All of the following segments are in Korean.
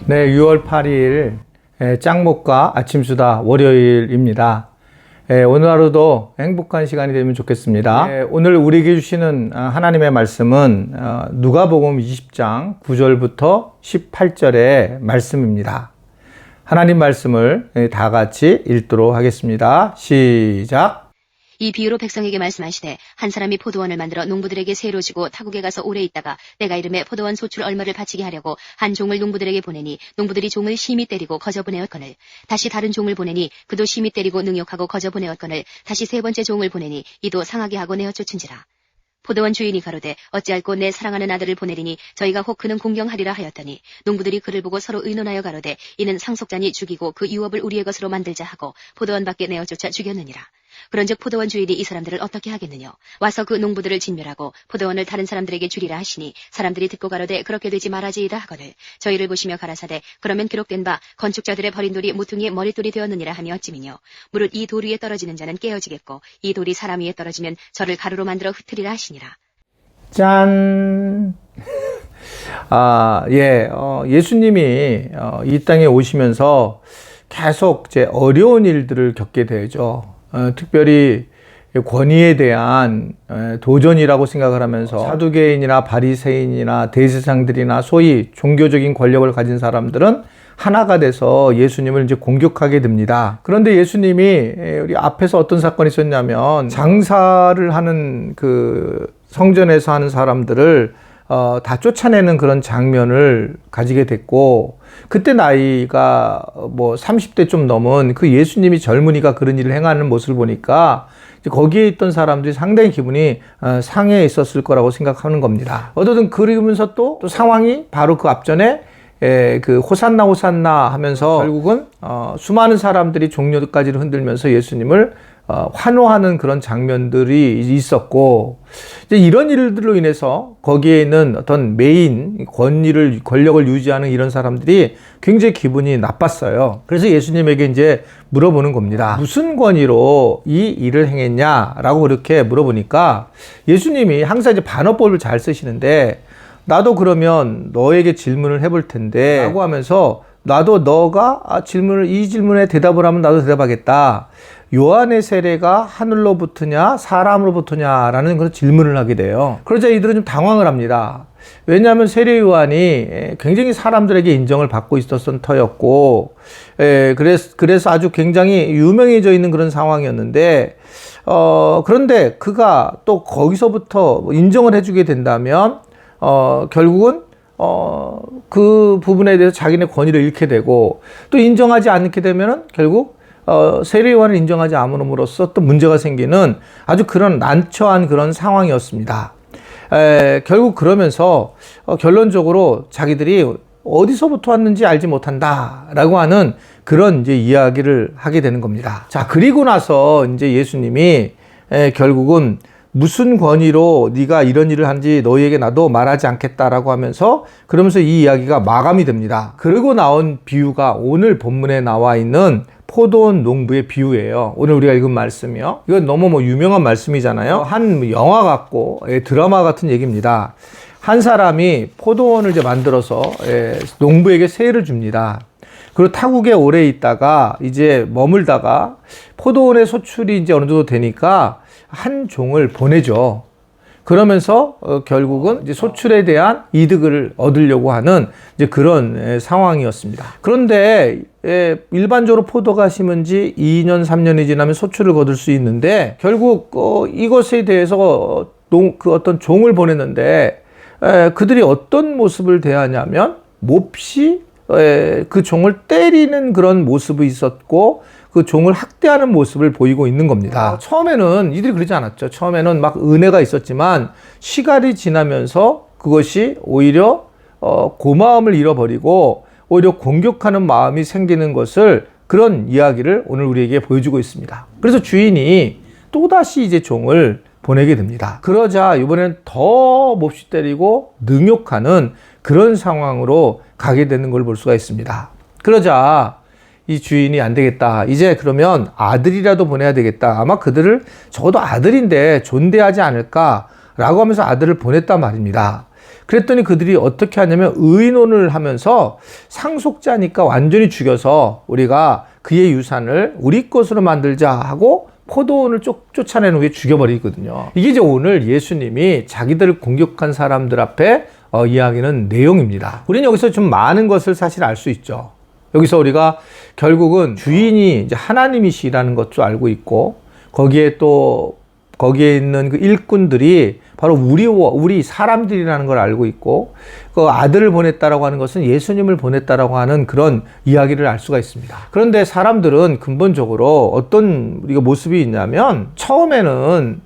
네, 6월 8일 짱목과 아침수다 월요일입니다. 오늘 하루도 행복한 시간이 되면 좋겠습니다. 오늘 우리에게 주시는 하나님의 말씀은 누가복음 20장 9절부터 18절의 말씀입니다. 하나님 말씀을 다 같이 읽도록 하겠습니다. 시작! 이 비유로 백성에게 말씀하시되 한 사람이 포도원을 만들어 농부들에게 세로 주고 타국에 가서 오래 있다가 내가 이름에 포도원 소출 얼마를 바치게 하려고 한 종을 농부들에게 보내니 농부들이 종을 심히 때리고 거저보내었거늘 다시 다른 종을 보내니 그도 심히 때리고 능욕하고 거저보내었거늘 다시 세 번째 종을 보내니 이도 상하게 하고 내어 쫓은지라. 포도원 주인이 가로되 어찌할꼬 내 사랑하는 아들을 보내리니 저희가 혹 그는 공경하리라 하였더니 농부들이 그를 보고 서로 의논하여 가로되 이는 상속자니 죽이고 그 유업을 우리의 것으로 만들자 하고 포도원 밖에 내어 쫓아 죽였느니라. 그런즉 포도원 주인이 이 사람들을 어떻게 하겠느냐? 와서 그 농부들을 진멸하고 포도원을 다른 사람들에게 주리라 하시니 사람들이 듣고 가로되 그렇게 되지 말아지이다 하거늘 저희를 보시며 가라사대 그러면 기록된 바 건축자들의 버린 돌이 모퉁이의 머릿돌이 되었느니라 하며 어찌미뇨? 무릇 이 돌 위에 떨어지는 자는 깨어지겠고 이 돌이 사람 위에 떨어지면 저를 가루로 만들어 흩으리라 하시니라. 짠! 예수님이 이 땅에 오시면서 계속 이제 어려운 일들을 겪게 되죠. 특별히 권위에 대한 도전이라고 생각을 하면서 사두개인이나 바리새인이나 대제사장들이나 소위 종교적인 권력을 가진 사람들은 하나가 돼서 예수님을 이제 공격하게 됩니다. 그런데 예수님이 우리 앞에서 어떤 사건이 있었냐면 장사를 하는 그 성전에서 하는 사람들을 다 쫓아내는 그런 장면을 가지게 됐고, 그때 나이가 뭐 30대 좀 넘은 그 예수님이 젊은이가 그런 일을 행하는 모습을 보니까 거기에 있던 사람들이 상당히 기분이 상해 있었을 거라고 생각하는 겁니다. 어쨌든 그러면서 또 상황이 바로 그 앞전에 그 호산나 호산나 하면서 결국은 수많은 사람들이 종려까지를 흔들면서 예수님을 환호하는 그런 장면들이 있었고, 이제 이런 일들로 인해서 거기에 있는 어떤 메인 권력을 유지하는 이런 사람들이 굉장히 기분이 나빴어요. 그래서 예수님에게 이제 물어보는 겁니다. 무슨 권위로 이 일을 행했냐라고 그렇게 물어보니까 예수님이 항상 이제 반어법을 잘 쓰시는데, 나도 그러면 너에게 질문을 해볼 텐데 라고 하면서 나도 너가 이 질문에 대답을 하면 나도 대답하겠다. 요한의 세례가 하늘로부터냐 사람으로부터냐라는 그런 질문을 하게 돼요. 그러자 이들은 좀 당황을 합니다. 왜냐하면 세례 요한이 굉장히 사람들에게 인정을 받고 있었던 터였고, 그래서 아주 굉장히 유명해져 있는 그런 상황이었는데, 그런데 그가 또 거기서부터 인정을 해주게 된다면 결국은 그 부분에 대해서 자기네 권위를 잃게 되고, 또 인정하지 않게 되면은 결국 세례 요한을 인정하지 않음으로써 또 문제가 생기는 아주 그런 난처한 그런 상황이었습니다. 결국 그러면서 결론적으로 자기들이 어디서부터 왔는지 알지 못한다라고 하는 그런 이제 이야기를 하게 되는 겁니다. 자, 그리고 나서 이제 예수님이 결국은 무슨 권위로 네가 이런 일을 한지 너희에게 나도 말하지 않겠다라고 하면서 그러면서 이 이야기가 마감이 됩니다. 그리고 나온 비유가 오늘 본문에 나와 있는 포도원 농부의 비유예요. 오늘 우리가 읽은 말씀이요. 이건 너무 유명한 말씀이잖아요. 한 영화 같고 드라마 같은 얘기입니다. 한 사람이 포도원을 이제 만들어서 농부에게 세를 줍니다. 그리고 타국에 오래 있다가 이제 머물다가 포도원의 소출이 이제 어느 정도 되니까 한 종을 보내죠. 그러면서 결국은 이제 소출에 대한 이득을 얻으려고 하는 이제 그런 상황이었습니다. 그런데 일반적으로 포도가 심은 지 2년, 3년이 지나면 소출을 거둘 수 있는데, 결국 이것에 대해서 그 어떤 종을 보냈는데 그들이 어떤 모습을 대하냐면 몹시 그 종을 때리는 그런 모습이 있었고, 그 종을 학대하는 모습을 보이고 있는 겁니다. 처음에는 이들이 그러지 않았죠. 처음에는 막 은혜가 있었지만 시간이 지나면서 그것이 오히려 고마움을 잃어버리고 오히려 공격하는 마음이 생기는 것을, 그런 이야기를 오늘 우리에게 보여주고 있습니다. 그래서 주인이 또다시 이제 종을 보내게 됩니다. 그러자 이번에는 더 몹시 때리고 능욕하는 그런 상황으로 가게 되는 걸 볼 수가 있습니다. 그러자 이 주인이 안 되겠다. 이제 그러면 아들이라도 보내야 되겠다. 아마 그들을 적어도 아들인데 존대하지 않을까라고 하면서 아들을 보냈단 말입니다. 그랬더니 그들이 어떻게 하냐면 의논을 하면서 상속자니까 완전히 죽여서 우리가 그의 유산을 우리 것으로 만들자 하고 포도원을 쫓아내는 후에 죽여버리거든요. 이게 이제 오늘 예수님이 자기들을 공격한 사람들 앞에 이야기하는 내용입니다. 우리는 여기서 좀 많은 것을 사실 알 수 있죠. 여기서 우리가 결국은 주인이 이제 하나님이시라는 것도 알고 있고, 거기에 있는 그 일꾼들이 바로 우리 사람들이라는 걸 알고 있고, 그 아들을 보냈다라고 하는 것은 예수님을 보냈다라고 하는 그런 이야기를 알 수가 있습니다. 그런데 사람들은 근본적으로 어떤 우리가 모습이 있냐면, 처음에는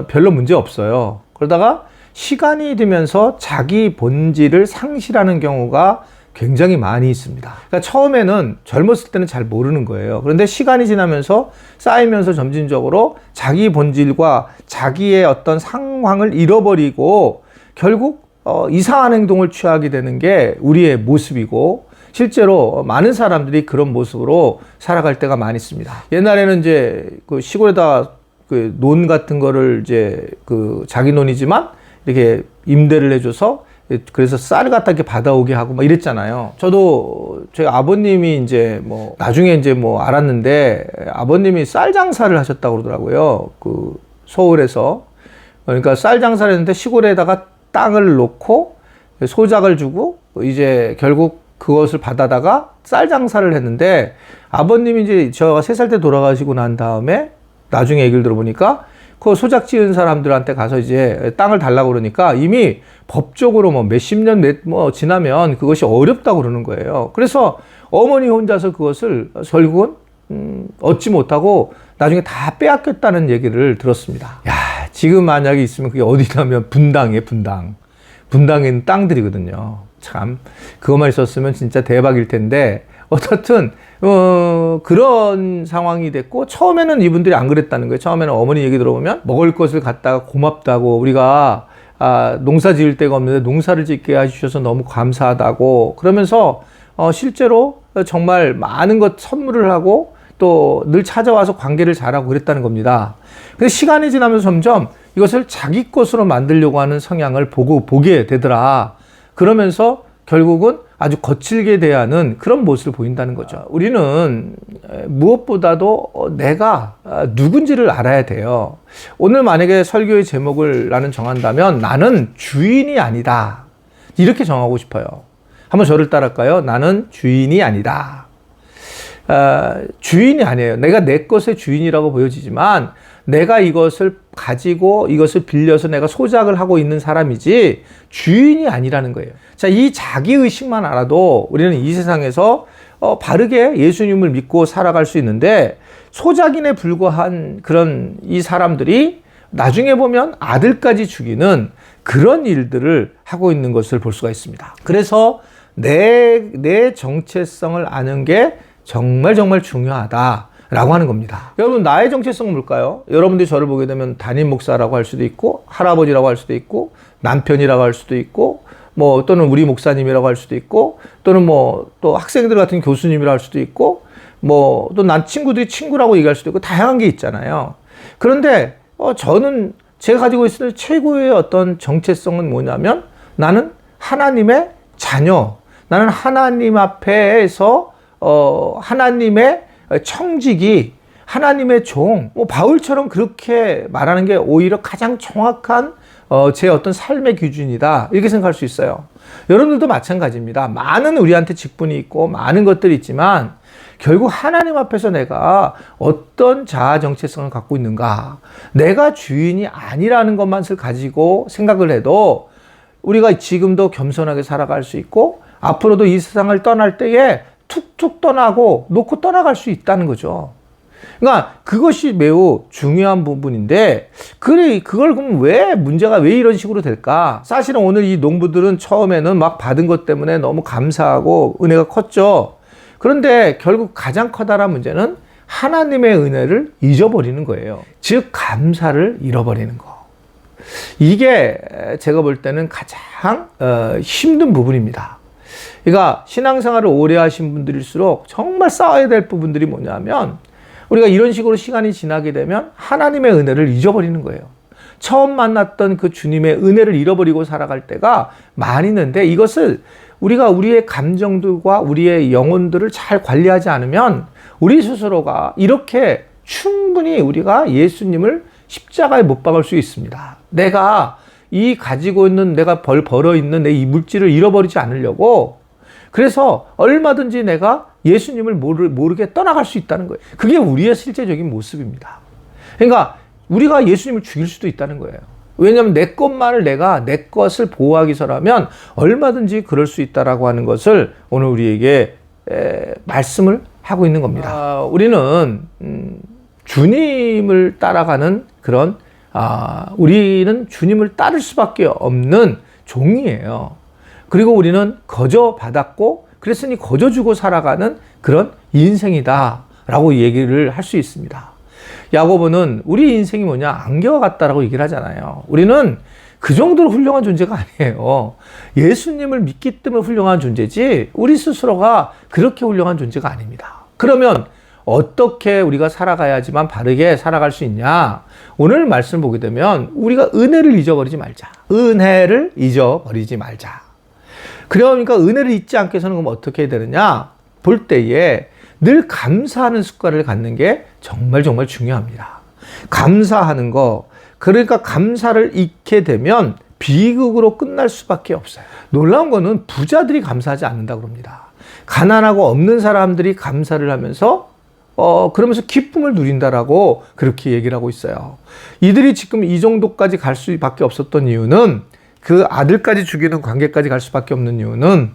별로 문제 없어요. 그러다가 시간이 들면서 자기 본질을 상실하는 경우가 굉장히 많이 있습니다. 그러니까 처음에는 젊었을 때는 잘 모르는 거예요. 그런데 시간이 지나면서 쌓이면서 점진적으로 자기 본질과 자기의 어떤 상황을 잃어버리고 결국 이상한 행동을 취하게 되는 게 우리의 모습이고, 실제로 많은 사람들이 그런 모습으로 살아갈 때가 많이 있습니다. 옛날에는 이제 그 시골에다 그 논 같은 거를 이제 그 자기 논이지만 이렇게 임대를 해줘서, 그래서 쌀을 갖다 이렇게 받아오게 하고 막 이랬잖아요. 저도 저희 아버님이 이제 뭐 나중에 이제 뭐 알았는데, 아버님이 쌀 장사를 하셨다고 그러더라고요. 그 서울에서. 그러니까 쌀 장사를 했는데 시골에다가 땅을 놓고 소작을 주고 이제 결국 그것을 받아다가 쌀 장사를 했는데, 아버님이 이제 저가 3살 때 돌아가시고 난 다음에 나중에 얘기를 들어보니까 그 소작 지은 사람들한테 가서 이제 땅을 달라고 그러니까 이미 법적으로 뭐 몇십 년 지나면 그것이 어렵다고 그러는 거예요. 그래서 어머니 혼자서 그것을 결국은 얻지 못하고 나중에 다 빼앗겼다는 얘기를 들었습니다. 야, 지금 만약에 있으면 그게 어디냐면 분당에 있는 땅들이거든요. 참, 그것만 있었으면 진짜 대박일 텐데, 어떻든 그런 상황이 됐고, 처음에는 이분들이 안 그랬다는 거예요. 처음에는 어머니 얘기 들어보면 먹을 것을 갖다가 고맙다고, 우리가 농사 지을 데가 없는데 농사를 짓게 해주셔서 너무 감사하다고 그러면서 실제로 정말 많은 것 선물을 하고 또 늘 찾아와서 관계를 잘하고 그랬다는 겁니다. 근데 시간이 지나면서 점점 이것을 자기 것으로 만들려고 하는 성향을 보게 되더라. 그러면서 결국은 아주 거칠게 대하는 그런 모습을 보인다는 거죠. 우리는 무엇보다도 내가 누군지를 알아야 돼요. 오늘 만약에 설교의 제목을 나는 정한다면 나는 주인이 아니다, 이렇게 정하고 싶어요. 한번 저를 따라할까요? 나는 주인이 아니다. 주인이 아니에요. 내가 내 것의 주인이라고 보여지지만 내가 이것을 가지고 이것을 빌려서 내가 소작을 하고 있는 사람이지 주인이 아니라는 거예요. 자, 이 자기의식만 알아도 우리는 이 세상에서 바르게 예수님을 믿고 살아갈 수 있는데, 소작인에 불과한 그런 이 사람들이 나중에 보면 아들까지 죽이는 그런 일들을 하고 있는 것을 볼 수가 있습니다. 그래서 내 정체성을 아는 게 정말 중요하다 라고 하는 겁니다. 여러분, 나의 정체성은 뭘까요? 여러분들이 저를 보게 되면 담임 목사라고 할 수도 있고, 할아버지라고 할 수도 있고, 남편이라고 할 수도 있고, 뭐 또는 우리 목사님이라고 할 수도 있고, 또는 뭐 또 학생들 같은 교수님이라고 할 수도 있고, 뭐 또 난 친구들이 친구라고 얘기할 수도 있고, 다양한 게 있잖아요. 그런데 저는 제가 가지고 있을 최고의 어떤 정체성은 뭐냐면, 나는 하나님의 자녀, 나는 하나님 앞에서 하나님의 청지기, 하나님의 종, 뭐 바울처럼 그렇게 말하는 게 오히려 가장 정확한 제 어떤 삶의 기준이다, 이렇게 생각할 수 있어요. 여러분들도 마찬가지입니다. 많은 우리한테 직분이 있고 많은 것들이 있지만 결국 하나님 앞에서 내가 어떤 자아 정체성을 갖고 있는가, 내가 주인이 아니라는 것만을 가지고 생각을 해도 우리가 지금도 겸손하게 살아갈 수 있고, 앞으로도 이 세상을 떠날 때에 툭툭 떠나고 놓고 떠나갈 수 있다는 거죠. 그러니까 그것이 매우 중요한 부분인데, 그걸 그럼 문제가 왜 이런 식으로 될까? 사실은 오늘 이 농부들은 처음에는 막 받은 것 때문에 너무 감사하고 은혜가 컸죠. 그런데 결국 가장 커다란 문제는 하나님의 은혜를 잊어버리는 거예요. 즉, 감사를 잃어버리는 거. 이게 제가 볼 때는 가장 힘든 부분입니다. 그러니까 신앙생활을 오래 하신 분들일수록 정말 싸워야 될 부분들이 뭐냐면, 우리가 이런 식으로 시간이 지나게 되면 하나님의 은혜를 잊어버리는 거예요. 처음 만났던 그 주님의 은혜를 잃어버리고 살아갈 때가 많이 있는데, 이것을 우리가 우리의 감정들과 우리의 영혼들을 잘 관리하지 않으면 우리 스스로가 이렇게 충분히 우리가 예수님을 십자가에 못 박을 수 있습니다. 내가 이 가지고 있는, 내가 벌어 있는 내 이 물질을 잃어버리지 않으려고, 그래서 얼마든지 내가 예수님을 모르게 떠나갈 수 있다는 거예요. 그게 우리의 실제적인 모습입니다. 그러니까 우리가 예수님을 죽일 수도 있다는 거예요. 왜냐하면 내 것만을 내가 내 것을 보호하기 위해서라면 얼마든지 그럴 수 있다라고 하는 것을 오늘 우리에게 말씀을 하고 있는 겁니다. 우리는 주님을 따라가는 그런 우리는 주님을 따를 수밖에 없는 종이에요. 그리고 우리는 거저 받았고 그랬으니 거저 주고 살아가는 그런 인생이다라고 얘기를 할 수 있습니다. 야고보는 우리 인생이 뭐냐, 안개와 같다라고 얘기를 하잖아요. 우리는 그 정도로 훌륭한 존재가 아니에요. 예수님을 믿기 때문에 훌륭한 존재지 우리 스스로가 그렇게 훌륭한 존재가 아닙니다. 그러면 어떻게 우리가 살아가야지만 바르게 살아갈 수 있냐? 오늘 말씀을 보게 되면 우리가 은혜를 잊어버리지 말자. 은혜를 잊어버리지 말자. 그러니까 은혜를 잊지 않게 해서는 그럼 어떻게 해야 되느냐? 볼 때에 늘 감사하는 습관을 갖는 게 정말 중요합니다. 감사하는 거, 그러니까 감사를 잊게 되면 비극으로 끝날 수밖에 없어요. 놀라운 거는 부자들이 감사하지 않는다고 합니다. 가난하고 없는 사람들이 감사를 하면서 그러면서 기쁨을 누린다라고 그렇게 얘기를 하고 있어요. 이들이 지금 이 정도까지 갈 수밖에 없었던 이유는, 그 아들까지 죽이는 관계까지 갈 수밖에 없는 이유는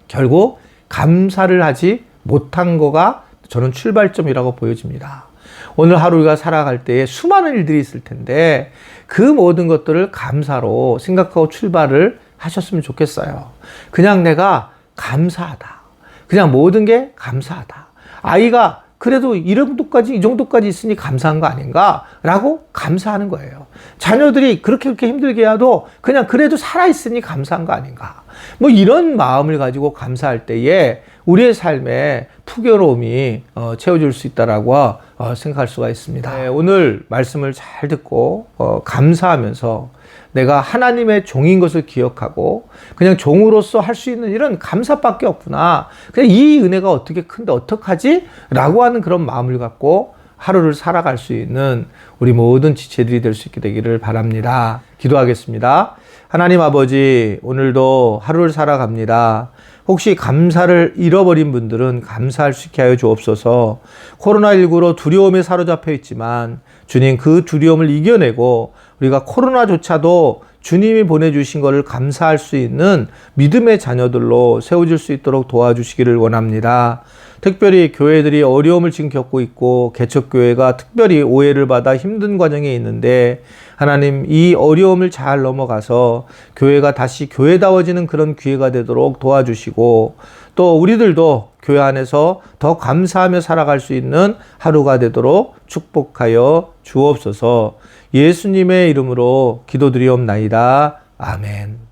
결국 감사를 하지 못한 거가 저는 출발점이라고 보여집니다. 오늘 하루가 살아갈 때에 수많은 일들이 있을 텐데 그 모든 것들을 감사로 생각하고 출발을 하셨으면 좋겠어요. 그냥 내가 감사하다. 그냥 모든 게 감사하다. 아이가 그래도 이 정도까지 있으니 감사한 거 아닌가라고 감사하는 거예요. 자녀들이 그렇게 힘들게 해도 그냥 그래도 살아있으니 감사한 거 아닌가. 뭐 이런 마음을 가지고 감사할 때에 우리의 삶에 풍요로움이 채워줄 수 있다라고 생각할 수가 있습니다. 네, 오늘 말씀을 잘 듣고 감사하면서 내가 하나님의 종인 것을 기억하고 그냥 종으로서 할 수 있는 일은 감사밖에 없구나. 그냥 이 은혜가 어떻게 큰데 어떡하지? 라고 하는 그런 마음을 갖고 하루를 살아갈 수 있는 우리 모든 지체들이 될 수 있게 되기를 바랍니다. 기도하겠습니다. 하나님 아버지, 오늘도 하루를 살아갑니다. 혹시 감사를 잃어버린 분들은 감사할 수 있게 하여 주옵소서. 코로나19로 두려움에 사로잡혀 있지만 주님, 그 두려움을 이겨내고 우리가 코로나조차도 주님이 보내주신 것을 감사할 수 있는 믿음의 자녀들로 세워질 수 있도록 도와주시기를 원합니다. 특별히 교회들이 어려움을 지금 겪고 있고 개척교회가 특별히 오해를 받아 힘든 과정에 있는데, 하나님, 이 어려움을 잘 넘어가서 교회가 다시 교회다워지는 그런 기회가 되도록 도와주시고, 또 우리들도 교회 안에서 더 감사하며 살아갈 수 있는 하루가 되도록 축복하여 주옵소서. 예수님의 이름으로 기도드리옵나이다. 아멘.